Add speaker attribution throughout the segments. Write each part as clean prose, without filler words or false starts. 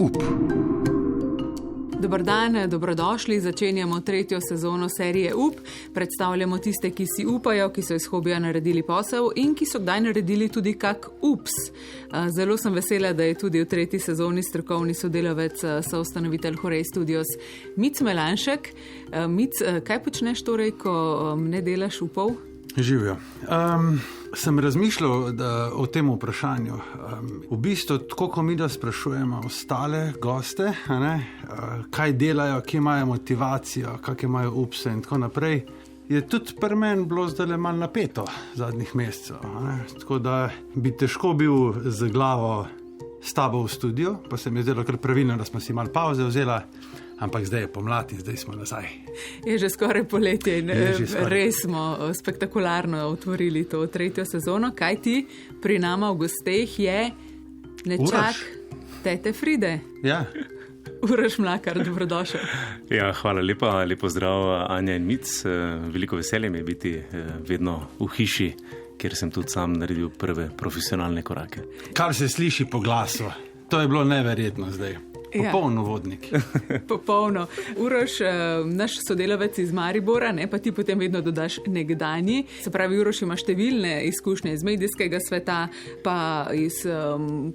Speaker 1: Up.
Speaker 2: Dobar dan, dobrodošli. Začenjamo 3. sezono serije Up. Predstavljamo tiste, ki si upajo, ki so iz hobija naredili posel in ki so kdaj naredili tudi kak ups. Zelo sem vesela, da je tudi v 3. sezoni strokovni sodelavec, soustanovitelj Horej Studios Mic Melanšek. Mic, kaj počneš torej, ko ne delaš upov?
Speaker 1: Živijo. Sem razmišljal o tem vprašanju. V bistvu, tako ko mi da sprašujemo ostale goste, kaj delajo, kje imajo motivacijo, kakšne imajo upse in tako naprej, je tudi pri meni bilo zdaj malo napeto zadnjih mesecev. Tako da bi težko bil z glavo s tabo v studiu, pa se mi je zdelo kar pravilno, da smo si malo pauze vzela, ampak zdaj je pomlad in zdaj smo nazaj.
Speaker 2: Je že skoraj poletje in res smo spektakularno otvorili to 3. sezono. Kaj ti pri nama v gosteh je nečak tete Fride?
Speaker 1: Ja.
Speaker 2: Uroš Mlakar, dobrodošel.
Speaker 3: Ja, hvala lepa, lepo zdrav Anja in Mic. Veliko veselje mi je biti vedno v hiši, kjer sem tudi sam naredil prve profesionalne korake.
Speaker 1: Kar se sliši po glasu, to je bilo neverjetno zdaj. Popolno vodnik.
Speaker 2: Popolno. Uroš, naš sodelavec iz Maribora, pa ti potem vedno dodaš nekdanji. Se pravi, Uroš ima številne izkušnje iz medijskega sveta, pa iz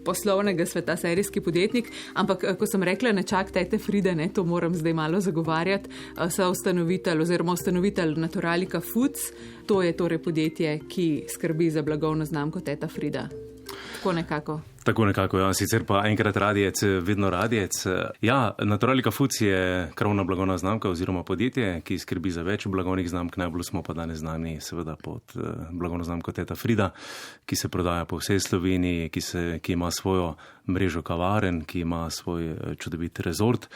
Speaker 2: poslovnega sveta, serijski podjetnik. Ampak, ko sem rekla nečak tete Fride, to moram zdaj malo zagovarjati, ustanovitelj Naturalika Foods, to je torej podjetje, ki skrbi za blagovno znamko teta Frida. Tako nekako, ja. Sicer pa enkrat radijec, vedno radijec. Ja, Naturalika Foods je krovna blagovna znamka oziroma podjetje, ki skrbi za več blagovnih znamk. Najbolj smo pa danes znani seveda pod blagovno znamko teta Frida, ki se prodaja po vsej Sloveniji, ki ima svojo mrežo kavaren, ki ima svoj čudovit rezort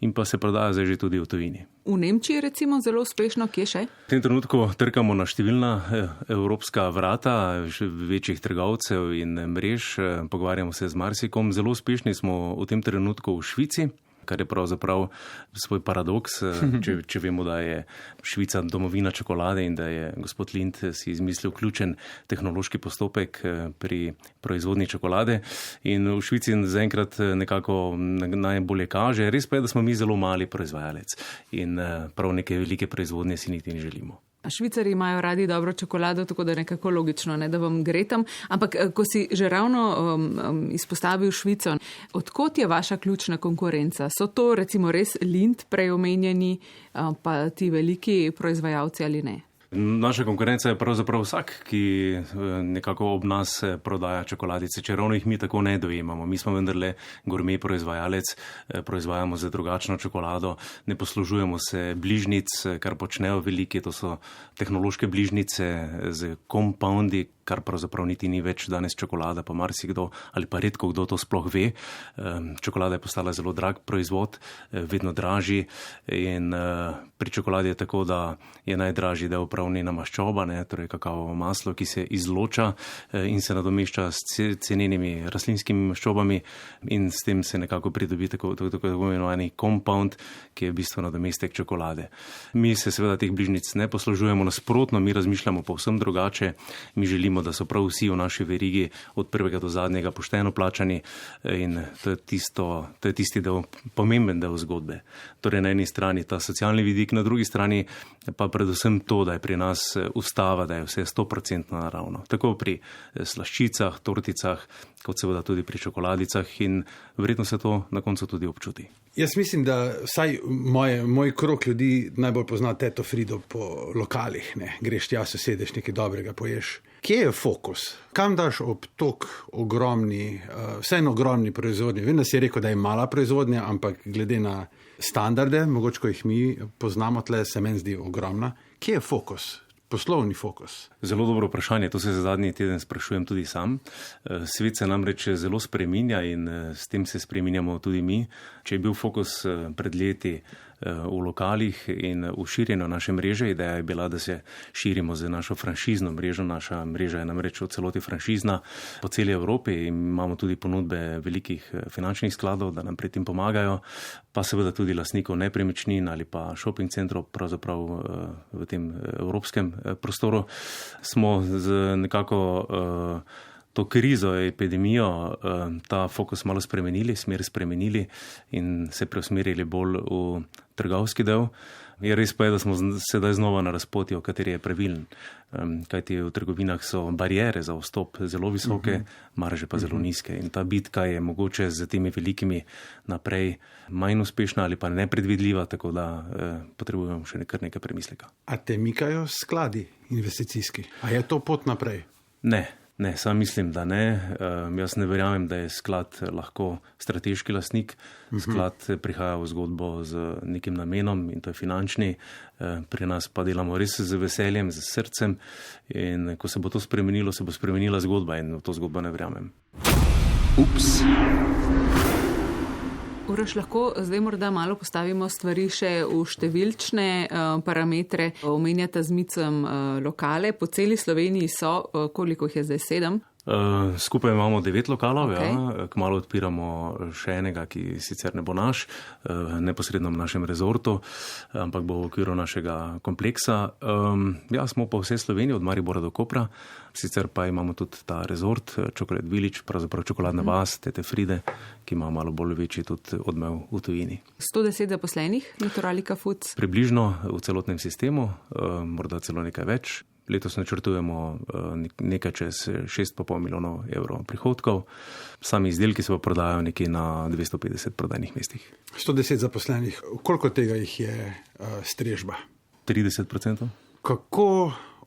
Speaker 2: in pa se prodaja zdaj že tudi v tujini. V Nemčiji recimo zelo uspešno, kje še?
Speaker 3: V tem trenutku trkamo na številna evropska vrata večjih trgovcev in mrež, pogovarjamo se z marsikom. Zelo uspešni smo v tem trenutku v Švici, kar je pravzaprav svoj paradoks, če vemo, da je Švica domovina čokolade in da je gospod Lindt si izmislil ključen tehnološki postopek pri proizvodnji čokolade. In v Švici zaenkrat nekako najbolje kaže. Res pa je, da smo mi zelo mali proizvajalec in prav neke velike proizvodnje si niti ne želimo.
Speaker 2: Švicari imajo radi dobro čokolado, tako da nekako logično, da vam gre tam. Ampak, ko si že ravno izpostavil Švico, odkot je vaša ključna konkurenca? So to recimo res Lindt prej omenjeni, pa ti veliki proizvajalci ali ne?
Speaker 3: Naša konkurenca je pravzaprav vsak, ki nekako ob nas prodaja čokoladice, če ravno jih mi tako ne dojemamo. Mi smo vendarle gourmet proizvajalec, proizvajamo za drugačno čokolado, ne poslužujemo se bližnic, kar počnejo veliki, to so tehnološke bližnice z kompaundi, kar pravzaprav niti ni več danes čokolada, pa marsikdo ali pa redko kdo to sploh ve. Čokolada je postala zelo drag proizvod, vedno dražji in pri čokoladi je tako, da je najdražji del prav njena maščoba, torej kakavovo maslo, ki se izloča in se nadomešča s cenenimi rastlinskimi maščobami in s tem se nekako pridobi tako imenovani compound, ki je v bistvu nadomestek čokolade. Mi se seveda teh bližnic ne poslužujemo, nasprotno, mi razmišljamo povsem drugače. Mi želimo, da so prav vsi v naši verigi od prvega do zadnjega pošteno plačani in to je tisti del, pomemben del zgodbe. Torej na eni strani ta socialni vidik, na drugi strani pa predvsem to, da je pri nas ustava, da je vse 100% naravno. Tako pri slaščicah, torticah, kot seveda tudi pri čokoladicah in verjetno se to na koncu tudi občuti.
Speaker 1: Jaz mislim, da vsaj moj krog ljudi najbolj pozna teto Frido po lokalih. Greš tja, se sedeš, nekaj dobrega poješ. Kje je fokus? Kam daš ob tok ogromni, vseeno ogromni proizvodnji? Vem, da si rekel, da je mala proizvodnja, ampak glede na standarde, mogoče ko jih mi poznamo tle, se meni zdi ogromna. Kje je fokus? Poslovni fokus?
Speaker 3: Zelo dobro vprašanje, to se za zadnji teden sprašujem tudi sam. Svet se namreč zelo spreminja in s tem se spreminjamo tudi mi. Če je bil fokus pred leti v lokalih in v širjenju naše mreže, ideja je bila, da se širimo z našo franšizno mrežo. Naša mreža je namreč v celoti franšizna po celi Evropi in imamo tudi ponudbe velikih finančnih skladov, da nam pri tem pomagajo, pa seveda tudi lastnikov nepremičnin ali pa shopping centrov, pravzaprav v tem evropskem prostoru. Smo z nekako to krizo, epidemijo, ta fokus malo spremenili, smer spremenili in se preusmerili bolj v trgovski del. Je res pa je, da smo sedaj znova na razpotju, kateri je pravilen. Kajti v trgovinah so barijere za vstop zelo visoke, marže pa zelo nizke. In ta bitka je mogoče z temi velikimi naprej manj uspešna ali pa nepredvidljiva, tako da potrebujemo še kar nekaj premisleka.
Speaker 1: A te mikajo skladi investicijski? A je to pot naprej?
Speaker 3: Ne, sam mislim, da ne. Jaz ne verjamem, da je sklad lahko strateški lastnik. Sklad prihaja v zgodbo z nekim namenom in to je finančni. Pri nas pa delamo res z veseljem, z srcem in ko se bo to spremenilo, se bo spremenila zgodba in v to zgodbo ne verjamem.
Speaker 2: Ups. Uroš, lahko zdaj morda malo postavimo stvari še v številčne parametre. Omenjata z Micem lokale. Po celi Sloveniji so, koliko jih je zdaj, 7?
Speaker 3: Skupaj imamo 9 lokalov, okay. Kmalu odpiramo še enega, ki sicer ne bo naš, neposredno v našem rezortu, ampak bo v okviru našega kompleksa. Smo po vsej Sloveniji, od Maribora do Kopra, sicer pa imamo tudi ta rezort, Chocolate Village, pravzaprav čokoladna vas, Tete Fride, ki ima malo bolj večji tudi odmev v tujini. 110
Speaker 2: zaposlenih, Naturalika Foods?
Speaker 3: Približno v celotnem sistemu, morda celo nekaj več. Letos načrtujemo nekaj čez 6,5 milijonov evrov prihodkov. Sami izdelki se pa prodajajo nekje na 250 prodajnih mestih.
Speaker 1: 110 zaposlenih. Koliko tega jih je strežba?
Speaker 3: 30%.
Speaker 1: Kako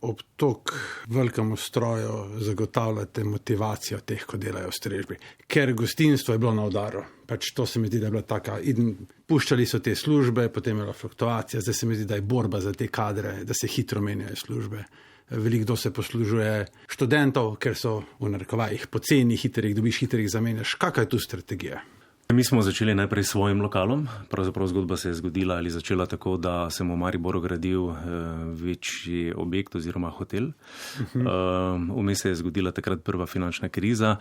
Speaker 1: ob tok velikemu stroju zagotavljate motivacijo teh, ko delajo v strežbi? Ker gostinstvo je bilo na udaru. To se mi zdi, da je bila taka. Puščali so te službe, potem je bila fluktuacija, zdaj se mi zdi, da je borba za te kadre, da se hitro menjajo službe. Veliko se poslužuje študentov, ker so v narekovajih poceni, hitrih dobiš, hitrih zamenjaš. Kakva je tu strategija?
Speaker 3: Mi smo začeli najprej s svojim lokalom. Pravzaprav zgodba se je zgodila ali začela tako, da sem v Mariboru gradil večji objekt oziroma hotel. Vmes se je zgodila takrat prva finančna kriza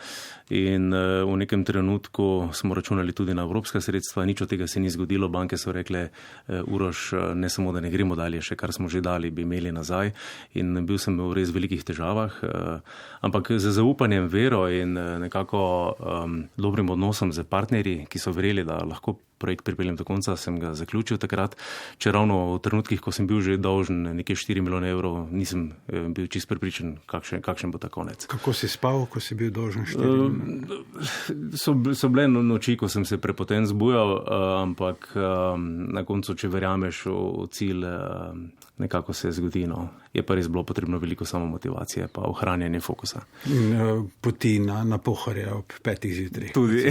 Speaker 3: in v nekem trenutku smo računali tudi na evropska sredstva. Nič od tega se ni zgodilo. Banke so rekle, Uroš, ne samo, da ne gremo dalje, še kar smo že dali, bi imeli nazaj. In bil sem v res velikih težavah. Ampak z zaupanjem, vero in nekako dobrim odnosom z partnerji, ki so verjeli, da lahko projekt pripeljem do konca, sem ga zaključil takrat. Če ravno v trenutkih, ko sem bil že dolžen nekaj 4 milijone evrov, nisem bil čist prepričan, kakšen bo ta konec.
Speaker 1: Kako si spal, ko si bil dolžen 4 milijone?
Speaker 3: So bile noči, ko sem se prepoten zbujal, ampak na koncu, če verjameš v cilj, nekako se zgodi. Je pa res bilo potrebno veliko samomotivacije, pa ohranjanje fokusa.
Speaker 1: Poti na Pohorje ob 5 zjutraj.
Speaker 3: Tudi.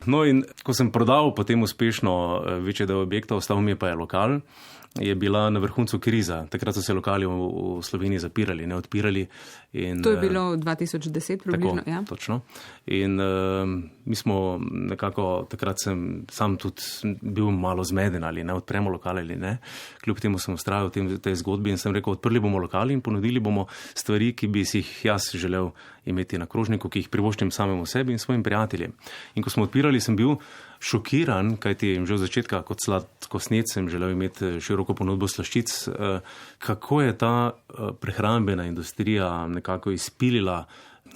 Speaker 3: In ko sem prodal potem uspešno večji del objekta, ostal mi pa je lokal, je bila na vrhuncu kriza. Takrat so se lokali v Sloveniji zapirali, ne odpirali.
Speaker 2: To je bilo 2010 približno.
Speaker 3: Tako, ja. Točno. In mi smo nekako, takrat sem sam tudi bil malo zmeden, ali ne odpremo lokale ali ne. Kljub temu sem vztrajal v tej zgodbi in sem rekel, odprli bomo lokali in ponudili bomo stvari, ki bi si jih jaz želel imeti na krožniku, ki jih privoščim samemu sebi in svojim prijateljem. In ko smo odpirali, sem bil šokiran, kajti že od začetka kot sladkosned sem želel imeti široko ponudbo slaščic, kako je ta prehrambena industrija nekako izpilila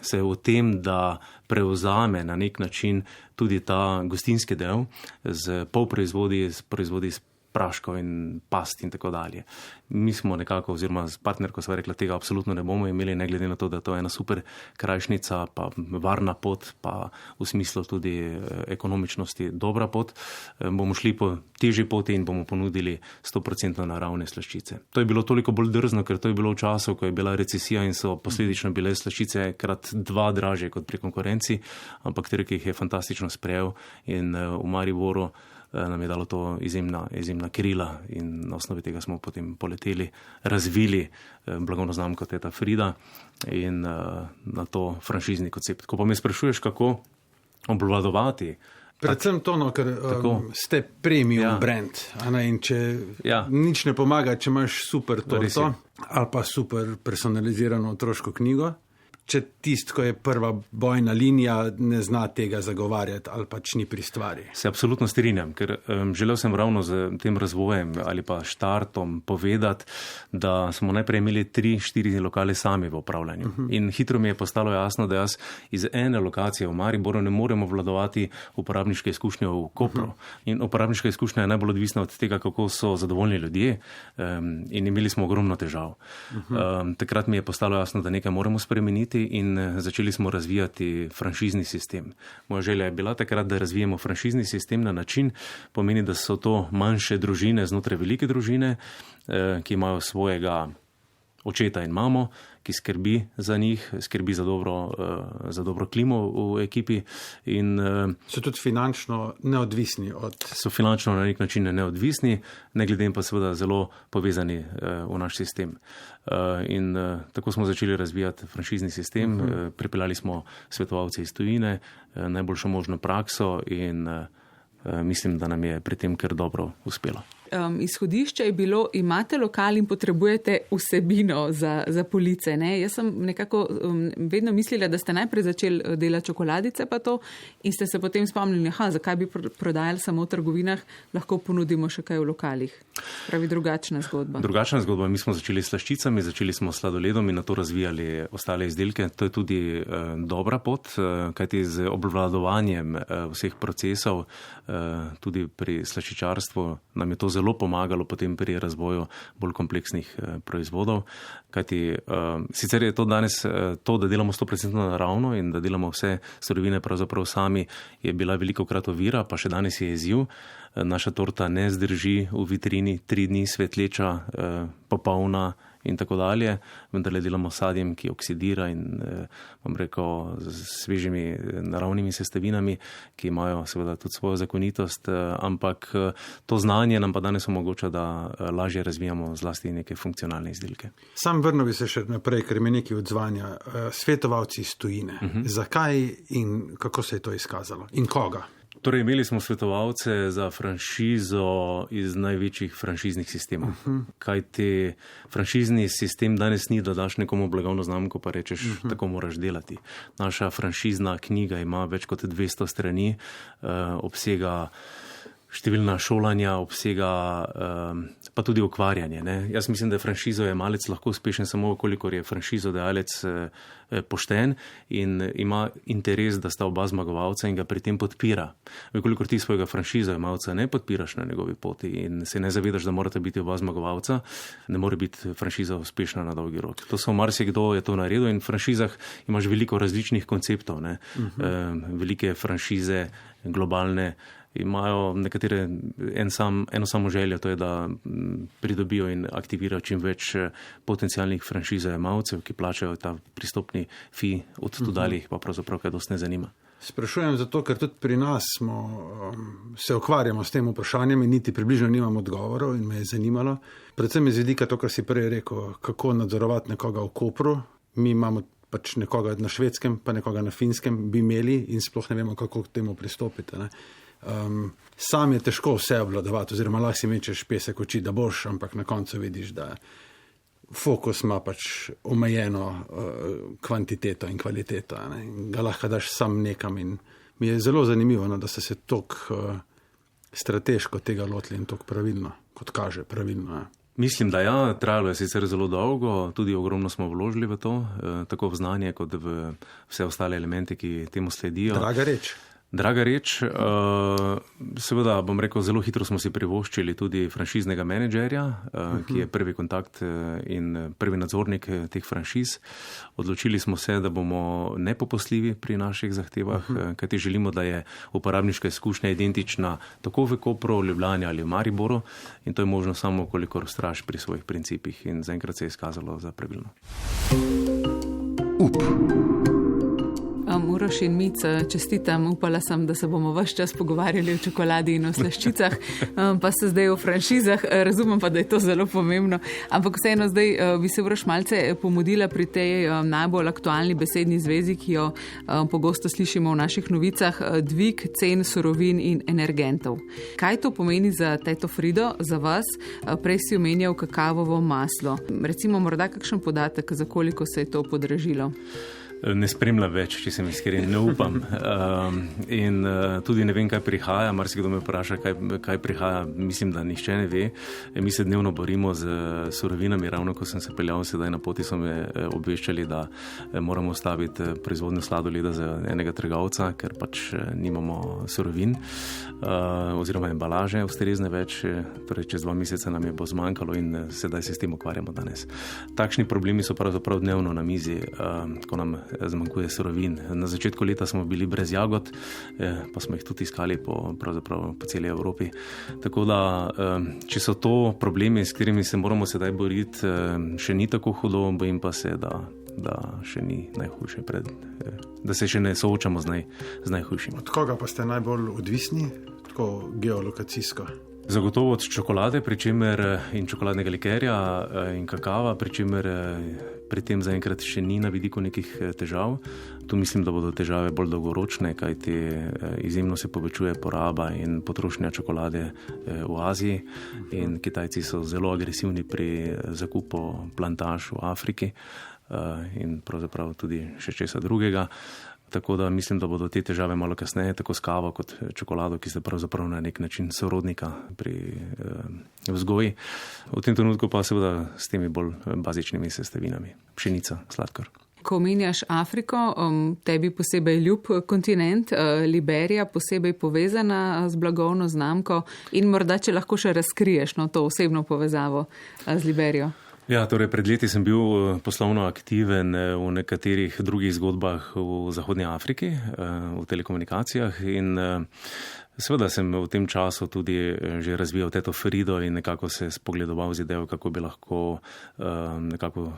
Speaker 3: se v tem, da prevzame na nek način tudi ta gostinski del z polproizvodi, z proizvodi iz praškov in past in tako dalje. Mi smo nekako, oziroma s partnerko sva rekla, tega absolutno ne bomo imeli, ne glede na to, da to je ena super krajšnica, pa varna pot, pa v smislu tudi ekonomičnosti dobra pot. Bomo šli po težji poti in bomo ponudili 100% naravne slaščice. To je bilo toliko bolj drzno, ker to je bilo v času, ko je bila recesija in so posledično bile slaščice krat 2 dražje kot pri konkurenci, ampak Trg jih je fantastično sprejel in v Mariboru nam je dalo to izjemna krila in na osnovi tega smo potem poleteli, razvili blagovno znamko Teta Frida in na to franšizni koncept. Ko pa me sprašuješ, kako obvladovati.
Speaker 1: Predvsem to, ker ste premium brand, in če nič ne pomaga, če imaš super torto ali pa super personalizirano otroško knjigo, če tisto, ko je prva bojna linija, ne zna tega zagovarjati ali pač ni pri stvari.
Speaker 3: Se absolutno strinjam, ker želel sem ravno z tem razvojem ali pa štartom povedati, da smo najprej imeli 3-4 lokale sami v upravljanju. In hitro mi je postalo jasno, da jaz iz ene lokacije v Mariboru ne moremo vladovati uporabniške izkušnje v Kopru. In uporabniška izkušnja je najbolj odvisna od tega, kako so zadovoljni ljudje, in imeli smo ogromno težav. Takrat mi je postalo jasno, da nekaj moramo spremeniti in začeli smo razvijati franšizni sistem. Moja želja je bila takrat, da razvijemo franšizni sistem na način, pomeni, da so to manjše družine znotraj velike družine, ki imajo svojega očeta in mamo, ki skrbi za njih, skrbi za dobro klimo v ekipi. In
Speaker 1: so tudi finančno neodvisni
Speaker 3: So finančno na nek način neodvisni, ne glede in pa seveda zelo povezani v naš sistem. In tako smo začeli razvijati franšizni sistem, pripeljali smo svetovalce iz tujine, najboljšo možno prakso in mislim, da nam je pri tem kar dobro uspelo.
Speaker 2: Izhodišče je bilo, imate lokal in potrebujete vsebino za police. Ne? Jaz sem nekako vedno mislila, da ste najprej začeli delati čokoladice pa to in ste se potem spomnili, zakaj bi prodajali samo v trgovinah, lahko ponudimo še kaj v lokalih. Pravi drugačna zgodba.
Speaker 3: Drugačna zgodba. Mi smo začeli s slaščicami, začeli smo s sladoledom in na to razvijali ostale izdelke. To je tudi dobra pot, kajti z obvladovanjem vseh procesov, tudi pri slaščičarstvu, nam je to zelo pomagalo potem pri razvoju bolj kompleksnih proizvodov. Kajti sicer je to danes to, da delamo 100% naravno in da delamo vse surovine pravzaprav sami, je bila velikokrat ovira, pa še danes je izziv. Naša torta ne zdrži v vitrini 3 dni svetleča, popolna in tako dalje, vendar le delamo sadjem, ki oksidira in bom rekel z svežimi naravnimi sestavinami, ki imajo seveda tudi svojo zakonitost, ampak to znanje nam pa danes omogoča, da lažje razvijamo zlasti neke funkcionalne izdelke.
Speaker 1: Sam vrnil bi se še naprej, ker mi nekaj odzvanja. Svetovalci iz tujine. Zakaj in kako se je to izkazalo? In koga?
Speaker 3: Torej, imeli smo svetovalce za franšizo iz največjih franšiznih sistemov. Kajti franšizni sistem danes ni, da daš nekomu blagovno znamko pa rečeš, tako moraš delati. Naša franšizna knjiga ima več kot 200 strani, obsega številna šolanja, obsega pa tudi ukvarjanje. Ne? Jaz mislim, da je franšizojemalec lahko uspešen samo, kolikor je franšizodajalec pošten in ima interes, da sta oba zmagovalca in ga pri tem podpira. Kolikor ti svojega franšizojemalca ne podpiraš na njegovi poti in se ne zavedaš, da morate biti oba zmagovalca, ne more biti franšiza uspešna na dolgi rok. To so marsikdo je to naredil in v franšizah imaš veliko različnih konceptov. Velike franšize, globalne, imajo nekatere eno samo željo, to je, da pridobijo in aktivirajo čim več potencialnih franšizojemalcev, ki plačajo ta pristopni fee, od tu dalje jih pa pravzaprav kaj dosti ne zanima.
Speaker 1: Sprašujem zato, ker tudi pri nas se ukvarjamo s tem vprašanjem in niti približno nimam odgovorov in me je zanimalo. Predvsem iz vidika to, kar si prej rekel, kako nadzorovati nekoga v Kopru. Mi imamo pač nekoga na Švedskem, pa nekoga na Finskem bi imeli in sploh ne vemo, kako k temu pristopiti. Sam je težko vse obvladovati, oziroma lahko si mečeš pesek oči, da boš, ampak na koncu vidiš, da fokus ima pač omejeno kvantiteto in kvaliteto. Ga lahko daš sam nekam in mi je zelo zanimivo, da ste se toliko strateško tega lotili in toliko pravilno, kot kaže pravilno.
Speaker 3: Mislim, da ja, trajalo je sicer zelo dolgo, tudi ogromno smo vložili v to, tako v znanje kot v vse ostale elemente, ki temu sledijo. Draga reč, seveda bom rekel, zelo hitro smo si privoščili tudi franšiznega menedžerja, ki je prvi kontakt in prvi nadzornik teh franšiz. Odločili smo se, da bomo nepopustljivi pri naših zahtevah, kajti želimo, da je uporabniška izkušnja identična tako v Kopru, Ljubljani ali v Mariboru in to je možno samo, kolikor vztrajaš pri svojih principih in zaenkrat se je izkazalo za pravilno.
Speaker 2: Uroš in Mic, čestitam, upala sem, da se bomo ves čas pogovarjali o čokoladi in o slaščicah, pa se zdaj o franšizah, razumem pa, da je to zelo pomembno, ampak vseeno zdaj bi se Uroš malce pomudila pri tej najbolj aktualni besedni zvezi, ki jo pogosto slišimo v naših novicah, dvig cen surovin in energentov. Kaj to pomeni za teto Frido, za vas? Prej si omenjal kakavovo maslo. Recimo morda kakšen podatek, za koliko se je to podražilo?
Speaker 3: Ne spremljam več, če sem iskren, ne upam. In tudi ne vem, kaj prihaja. Marsikdo me vpraša, kaj prihaja. Mislim, da nihče ne ve. Mi se dnevno borimo z surovinami. Ravno ko sem se peljal sedaj na poti, so me obveščali, da moramo staviti proizvodnjo sladoleda za enega trgovca, ker pač nimamo surovin oziroma embalaže ustrezne več. Torej, čez 2 meseca nam je bo zmanjkalo in sedaj se s tem ukvarjamo danes. Takšni problemi so pravzaprav dnevno na mizi, ko nam zmanjkuje surovin. Na začetku leta smo bili brez jagod, pa smo jih tudi iskali po celi Evropi. Tako da, če so to problemi, s katerimi se moramo sedaj boriti, še ni tako hudo, bojim pa se, da še ni najhujše, da se še ne soočamo z najhujšim.
Speaker 1: Od koga pa ste najbolj odvisni, tako geolokacijsko?
Speaker 3: Zagotovo od čokolade, in čokoladnega likerja in kakava, pri tem zaenkrat še ni na vidiku nekih težav. Tu mislim, da bodo težave bolj dolgoročne, kajti izjemno se povečuje poraba in potrošnja čokolade v Aziji in Kitajci so zelo agresivni pri zakupu plantaž v Afriki in pravzaprav tudi še česa drugega. Tako da mislim, da bodo te težave malo kasneje, tako s kavo kot čokolado, ki sta pravzaprav na nek način sorodnika pri vzgoji. V tem trenutku pa seveda s temi bolj bazičnimi sestavinami. Pšenica, sladkor.
Speaker 2: Ko omenjaš Afriko, tebi posebej ljub kontinent, Liberija posebej povezana z blagovno znamko in morda, če lahko še razkriješ to osebno povezavo z Liberijo.
Speaker 3: Ja, torej pred leti sem bil poslovno aktiven v nekaterih drugih zgodbah v Zahodnji Afriki, v telekomunikacijah in seveda sem v tem času tudi že razvijal teto Frido in nekako se spogledoval z idejo, kako bi lahko nekako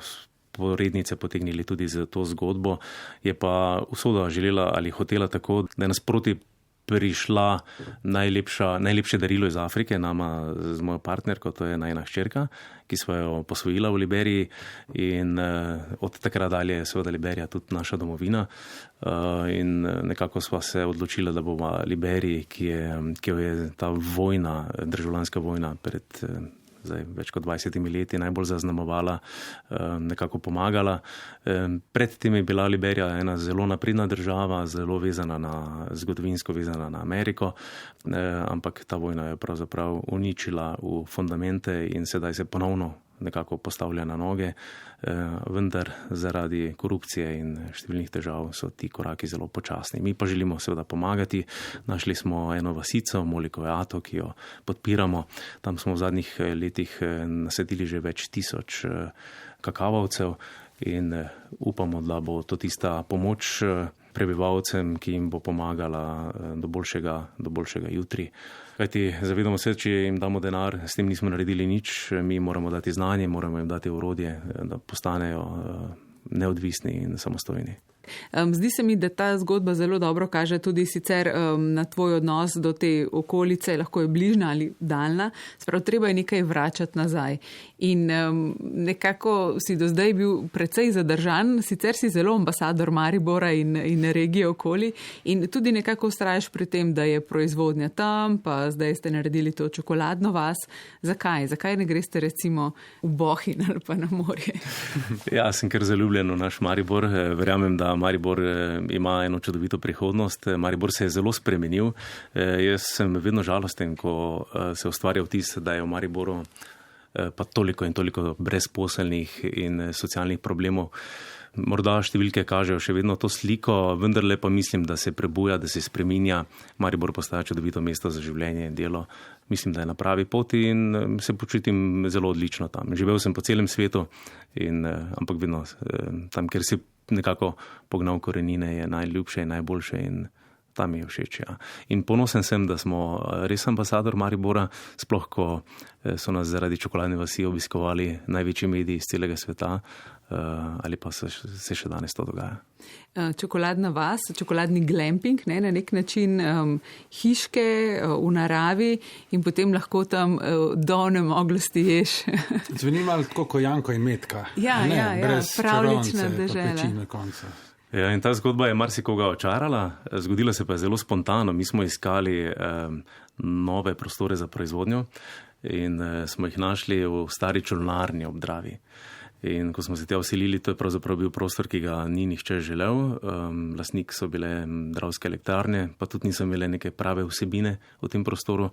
Speaker 3: porednice potegnili tudi za to zgodbo. Je pa usoda želela ali hotela tako, da je nasproti prišla najlepše darilo iz Afrike, nama z mojo partnerko, to je najina hčerka, ki sva jo posvojila v Liberiji in od takrat dalje je seveda Liberija tudi naša domovina in nekako sva se odločila, da bomo Liberiji, ki jo je ta vojna, državljanska vojna pred več kot 20 leti najbolj zaznamovala, nekako pomagala. Predtem je bila Liberija ena zelo napredna država, zelo zgodovinsko vezana na Ameriko, ampak ta vojna je pravzaprav uničila v fundamente in sedaj se ponovno nekako postavlja na noge, vendar zaradi korupcije in številnih težav so ti koraki zelo počasni. Mi pa želimo seveda pomagati. Našli smo eno vasico, Moliko Jato, ki jo podpiramo. Tam smo v zadnjih letih nasadili že več 1000 kakavovcev in upamo, da bo to tista pomoč prebivalcem, ki jim bo pomagala do boljšega jutri. Kajti zavedamo se, če jim damo denar, s tem nismo naredili nič, mi moramo dati znanje, moramo jim dati orodje, da postanejo neodvisni in samostojni.
Speaker 2: Zdi se mi, da ta zgodba zelo dobro kaže tudi sicer na tvoj odnos do te okolice, lahko je bližna ali daljna, sprav treba je nekaj vračati nazaj. In nekako si do zdaj bil precej zadržan, sicer si zelo ambasador Maribora in regije okoli in tudi nekako vztrajaš pri tem, da je proizvodnja tam, pa zdaj ste naredili to čokoladno vas. Zakaj? Zakaj ne greste recimo v Bohinj ali pa na morje?
Speaker 3: Ja, sem kar zaljubljen v naš Maribor. Verjamem, da Maribor ima eno čudovito prihodnost. Maribor se je zelo spremenil. Jaz sem vedno žalosten, ko se ustvarja vtis, da je v Mariboru pa toliko in toliko brezposelnih in socialnih problemov. Morda številke kažejo še vedno to sliko, vendarle pa mislim, da se prebuja, da se spreminja. Maribor postaja čudovito mesto za življenje in delo. Mislim, da je na pravi poti in se počutim zelo odlično tam. Živel sem po celem svetu, ampak vedno tam, kjer si nekako pognal korenine, je najljubše in najboljše in tam je všeč. Ja. In ponosen sem, da smo res ambasador Maribora, sploh ko so nas zaradi čokoladne vasi obiskovali največji mediji iz celega sveta, ali pa se še danes to dogaja.
Speaker 2: Čokoladna vas, čokoladni glamping, ne, na nek način hiške v naravi in potem lahko tam do onemoglosti ješ.
Speaker 1: Zveni malo tako kot Janko in Metka.
Speaker 2: Ja, pravlična dežela.
Speaker 3: Ja, in ta zgodba je marsikoga očarala, zgodila se pa je zelo spontano. Mi smo iskali nove prostore za proizvodnjo in smo jih našli v stari čolnarni ob Dravi. In ko smo se tja vselili, to je pravzaprav bil prostor, ki ga ni nihče želel. Lastnik so bile Dravske elektrarne, pa tudi niso imele neke prave vsebine v tem prostoru.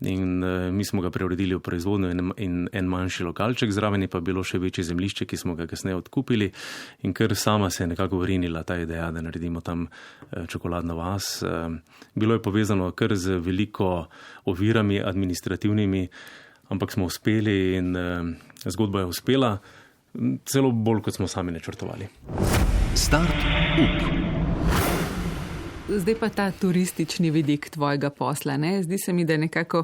Speaker 3: In mi smo ga preuredili v proizvodnjo in en manjši lokalček, zraven je pa bilo še večje zemljišče, ki smo ga kasneje odkupili. In ker sama se je nekako vrinila ta ideja, da naredimo tam čokoladno vas. Bilo je povezano kar z veliko ovirami administrativnimi, ampak smo uspeli in zgodba je uspela. Celo bolj, kot smo sami načrtovali.
Speaker 4: Start-up.
Speaker 2: Zdaj pa ta turistični vidik tvojega posla. Ne? Zdi se mi, da nekako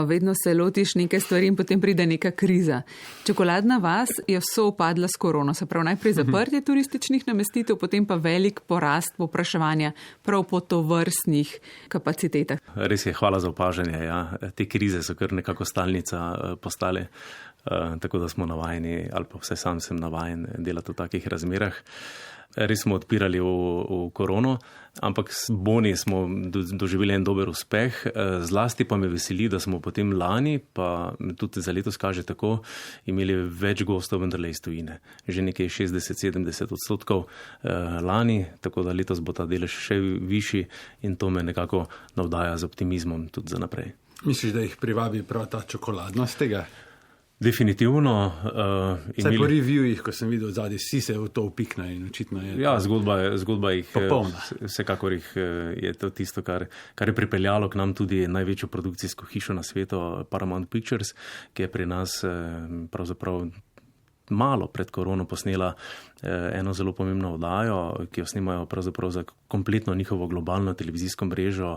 Speaker 2: vedno se lotiš neke stvari in potem pride neka kriza. Čokoladna vas je vso upadla s korono. Se pravi, najprej zaprtje turističnih namestitev, potem pa velik porast povpraševanja prav po tovrstnih kapacitetah.
Speaker 3: Res je, hvala za opažanje. Ja. Te krize so kar nekako stalnica postale. Tako da smo navajeni, ali pa vse sam sem navajen delati v takih razmerah. Res smo odpirali v korono, ampak s boni smo doživeli en dober uspeh. Zlasti pa me veseli, da smo potem lani, pa tudi za letos kaže tako, imeli več gostov vendarle iz tujine. Že nekaj 60-70% lani, tako da letos bo ta delež še višji in to me nekako navdaja z optimizmom tudi za naprej.
Speaker 1: Misliš, da jih privabi prav ta čokoladnost tega?
Speaker 3: Definitivno.
Speaker 1: Saj po reviewih, ko sem videl zadnji, si se v to upikna in očitno je.
Speaker 3: Ja, zgodba jih
Speaker 1: popolna.
Speaker 3: Vsekakor je to tisto, kar je pripeljalo k nam tudi največjo produkcijsko hišo na svetu, Paramount Pictures, ki je pri nas pravzaprav malo pred korono posnela eno zelo pomembno oddajo, ki jo snimajo pravzaprav za kompletno njihovo globalno televizijsko mrežo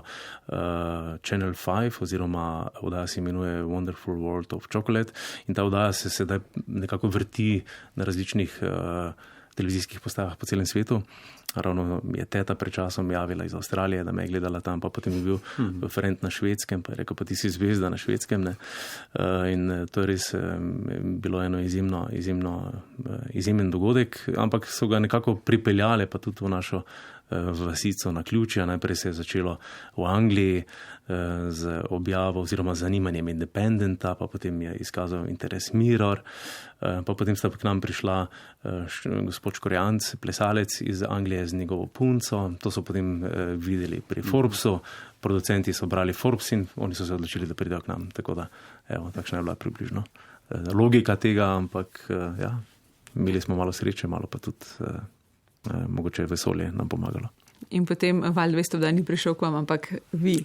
Speaker 3: Channel 5 oziroma oddaja se imenuje Wonderful World of Chocolate in ta oddaja se sedaj nekako vrti na različnih televizijskih postajah po celem svetu. Ravno je teta pred časom javila iz Avstralije, da me je gledala tam, pa potem je bil friend na Švedskem, pa je rekel, pa ti si zvezda na Švedskem. Ne? In to je res bilo eno izjemen dogodek, ampak so ga nekako pripeljale pa tudi v našo vasico na Ključja. Najprej se je začelo v Angliji z objavo oziroma zanimanjem Independenta, pa potem je izkazal interes Mirror, pa potem sta k nam prišla gospod Škorjanc, plesalec iz Anglije z njegovo punco. To so potem videli pri Forbesu, producenti so brali Forbes in oni so se odločili, da pridejo k nam. Tako da, evo, takšna je bila približno logika tega, ampak ja, imeli smo malo sreče, malo pa tudi mogoče vesolje nam pomagalo.
Speaker 2: In potem Val 200 dan ni prišel k vam, ampak vi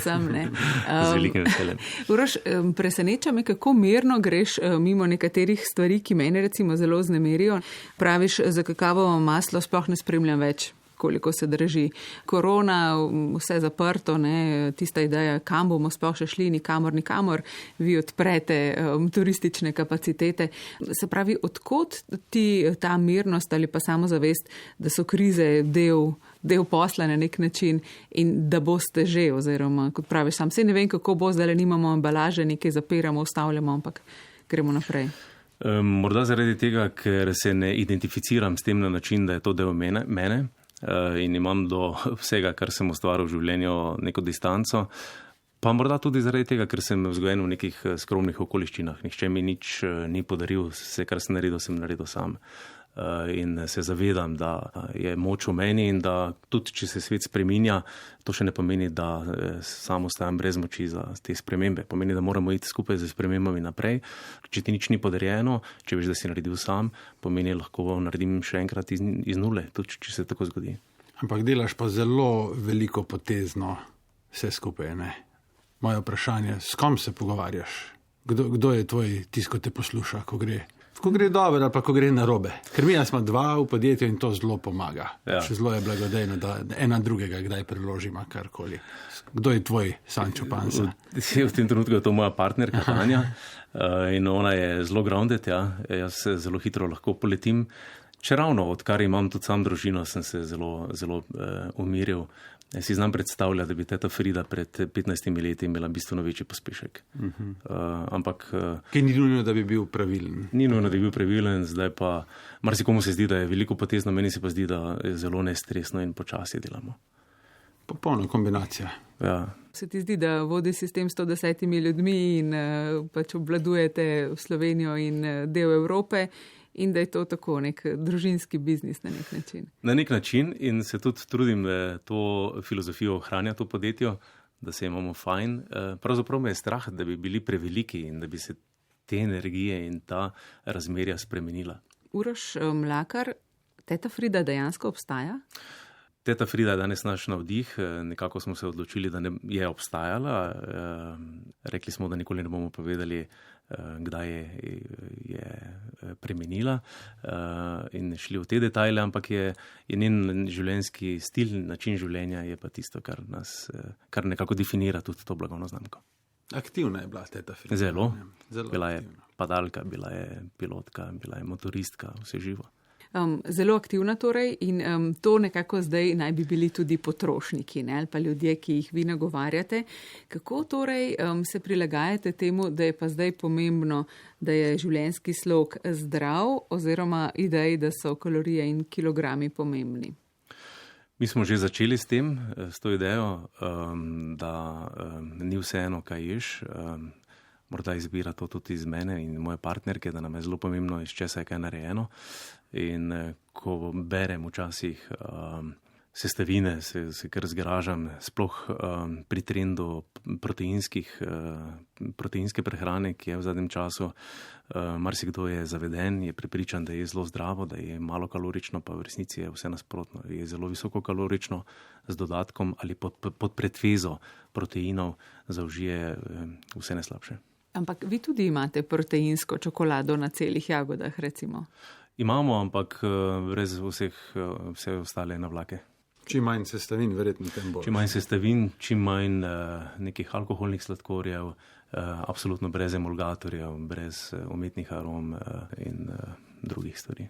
Speaker 2: sam, ne.
Speaker 3: Z velikim veseljem.
Speaker 2: Uroš, preseneča me, kako mirno greš mimo nekaterih stvari, ki mene recimo zelo vznemirijo. Praviš, za kakavovo maslo sploh ne spremljam več, koliko se drži. Korona, vse zaprto, ne, tista ideja, kam bomo sploh še šli, nikamor, vi odprete turistične kapacitete. Se pravi, odkot ti ta mirnost ali pa samozavest, da so krize del posla na nek način in da boste že, oziroma, kot praviš sam, saj ne vem, kako bo, zdaj nimamo embalaže, nekaj zapiramo, ustavljamo, ampak gremo naprej.
Speaker 3: Morda zaradi tega, ker se ne identificiram s tem na način, da je to del mene, in imam do vsega, kar sem ustvaril v življenju, neko distanco. Pa morda tudi zaradi tega, ker sem vzgojen v nekih skromnih okoliščinah. Nihče mi nič ni podaril, vse, kar sem naredil sam. In se zavedam, da je moč v meni in da tudi, če se svet spreminja, to še ne pomeni, da sam ostajam brez moči za te spremembe. Pomeni, da moramo iti skupaj z spremembami naprej. Če ti nič ni podarjeno, če veš, da si naredil sam, pomeni, lahko naredim še enkrat iz nule, tudi če se tako zgodi.
Speaker 1: Ampak delaš pa zelo veliko potezno vse skupaj, ne? Moje vprašanje, s kom se pogovarjaš? Kdo je tvoj tisto, ko te posluša, ko gre dobro, ali pa ko gre narobe. Ker mi smo dva v podjetju in to zelo pomaga. Ja. Še zelo je blagodejno, da ena drugega kdaj preložima karkoli. Kdo je tvoj Sancho Panza?
Speaker 3: V tem trenutku je to moja partnerka Tanja in ona je zelo grounded, ja. Jaz se zelo hitro lahko poletim. Če ravno, odkar imam tudi sam družino, sem se zelo umiril. Jaz si znam predstavljati, da bi teta Frida pred 15 leti imela bistveno večji pospešek. Ampak...
Speaker 1: Ki ni nujno, da bi bil pravilen.
Speaker 3: Ni nujno, da bi bil pravilen, zdaj pa marsikomu se zdi, da je veliko potezno, meni se pa zdi, da je zelo nestresno in počasi delamo.
Speaker 1: Popolna kombinacija.
Speaker 3: Ja.
Speaker 2: Se ti zdi, da vodi sistem 110 ljudmi in pač obvladujete Slovenijo in del Evrope in da je to tako nek družinski biznis na nek način.
Speaker 3: Na nek način in se tudi trudim to filozofijo ohranjati v podjetju, da se imamo fajn. Pravzaprav me je strah, da bi bili preveliki in da bi se te energije in ta razmerja spremenila.
Speaker 2: Uroš Mlakar, teta Frida dejansko obstaja?
Speaker 3: Teta Frida je danes naš navdih, nekako smo se odločili, da je obstajala. Rekli smo, da nikoli ne bomo povedali, kdaj je premenila in šli v te detajle, ampak je njen življenjski stil, način življenja je pa tisto, kar nekako definira tudi to blagovno znamko.
Speaker 1: Aktivna je bila teta Frida.
Speaker 3: Zelo. Bila je
Speaker 1: aktivna.
Speaker 3: padalka, bila je pilotka, bila je motoristka, vse živo.
Speaker 2: Zelo aktivna torej in to nekako zdaj naj bi bili tudi potrošniki, ne, ali pa ljudje, ki jih vi nagovarjate. Kako torej se prilagajate temu, da je pa zdaj pomembno, da je življenjski slog zdrav oziroma ideji, da so kalorije in kilogrami pomembni?
Speaker 3: Mi smo že začeli s tem, s to idejo, da ni vseeno, kaj ješ. Morda izbira to tudi iz mene in moje partnerke, da nam je zelo pomembno, iz česa je kaj narejeno. In ko berem včasih sestavine, se kar zgražam, sploh pri trendu proteinske prehrane, ki je v zadnjem času, marsikdo je zaveden, je prepričan, da je zelo zdravo, da je malo kalorično, pa v resnici je vse nasprotno. Je zelo visoko kalorično z dodatkom ali pod pretvezo proteinov zaužije vse najslabše.
Speaker 2: Ampak vi tudi imate proteinsko čokolado na celih jagodah, recimo?
Speaker 3: Imamo, ampak brez vse ostale navlake.
Speaker 1: Čim manj sestavin, verjetno tem bolj.
Speaker 3: Čim manj sestavin, čim manj nekih alkoholnih sladkorjev, absolutno brez emulgatorjev, brez umetnih arom in drugih stvari.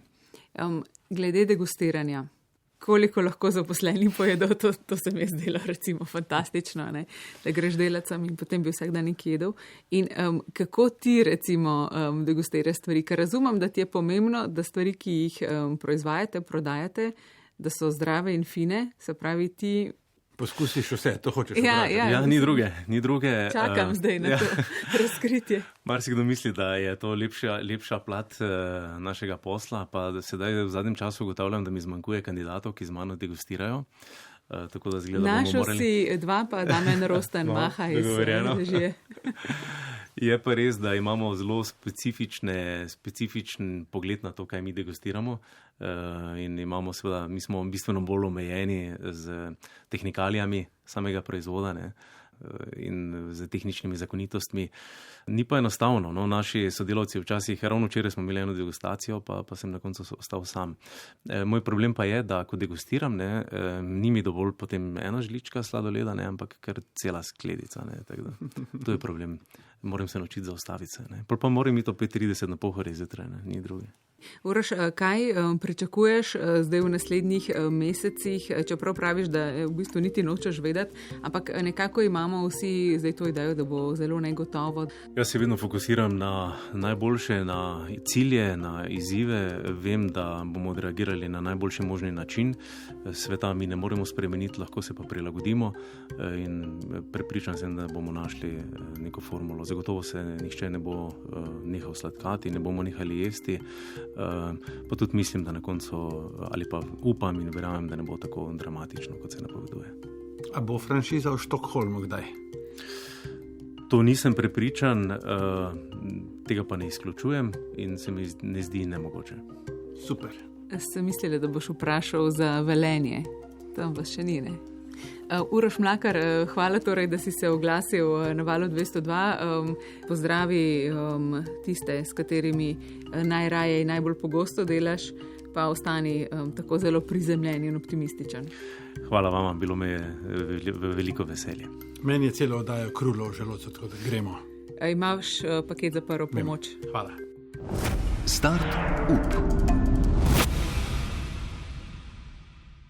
Speaker 2: Glede degustiranja. Koliko lahko zaposleni pojedo, to se mi je zdelo recimo fantastično, ne? Da greš delacam in potem bi vsak dan nekaj jedel. In kako ti recimo degustiraš stvari? Ker razumem, da ti je pomembno, da stvari, ki jih proizvajate, prodajate, da so zdrave in fine, se pravi ti...
Speaker 1: Poskusiš vse, to hočeš
Speaker 2: vprašati.
Speaker 3: Ja, ni druge.
Speaker 2: Čakam zdaj na to razkritje.
Speaker 3: Marsikdo misli, da je to lepša plat našega posla, pa sedaj v zadnjem času ugotavljam, da mi zmanjkuje kandidatov, ki z mano degustirajo. Tako da zgleda,
Speaker 2: našel si dva, pa Damjan Rosten maha iz režije.
Speaker 3: Je pa res, da imamo zelo specifičen pogled na to, kaj mi degustiramo. In mi smo bistveno bolj omejeni z tehnikalijami samega proizvoda, ne, in z tehničnimi zakonitostmi. Ni pa enostavno. No, naši sodelavci včasih, ravno včeraj smo imeli eno degustacijo, pa sem na koncu ostal sam. Moj problem pa je, da ko degustiram, ne, ni mi dovolj potem ena žlička sladoleda, ne, ampak kar cela skledica. Ne, tako da, to je problem. Moram se naučiti zaustaviti se. Ne. Pa moram iti o 5:30 na pohore zjutraj, ni druge.
Speaker 2: Uroš, kaj pričakuješ zdaj v naslednjih mesecih, čeprav praviš, da v bistvu niti nočeš vedeti, ampak nekako imamo vsi zdaj to idejo, da bo zelo negotovo.
Speaker 3: Jaz se vedno fokusiram na najboljše, na cilje, na izzive. Vem, da bomo odreagirali na najboljši možni način. Sveta mi ne moremo spremeniti, lahko se pa prilagodimo in prepričan sem, da bomo našli neko formulo. Zagotovo se nihče ne bo nehal sladkati, ne bomo nehali jesti. Pa tudi mislim, da na koncu, ali pa upam in verjamem, da ne bo tako dramatično, kot se napoveduje.
Speaker 1: A bo franšiza v Štokholmu kdaj?
Speaker 3: To nisem prepričan, tega pa ne izključujem in se mi ne zdi nemogoče.
Speaker 1: Super.
Speaker 2: Sem mislila, da boš vprašal za Velenje. Tam vas še ni, ne? Uroš Mlakar, hvala torej, da si se oglasil na Valu 202. Pozdravi tiste, s katerimi najraje in najbolj pogosto delaš, pa ostani tako zelo prizemljen in optimističen.
Speaker 3: Hvala vama, bilo me je veliko veselje.
Speaker 1: Meni je celo oddajo krulo v želodcu, tako da gremo.
Speaker 2: Imaš paket za prvo pomoč?
Speaker 1: Hvala.
Speaker 4: Start up.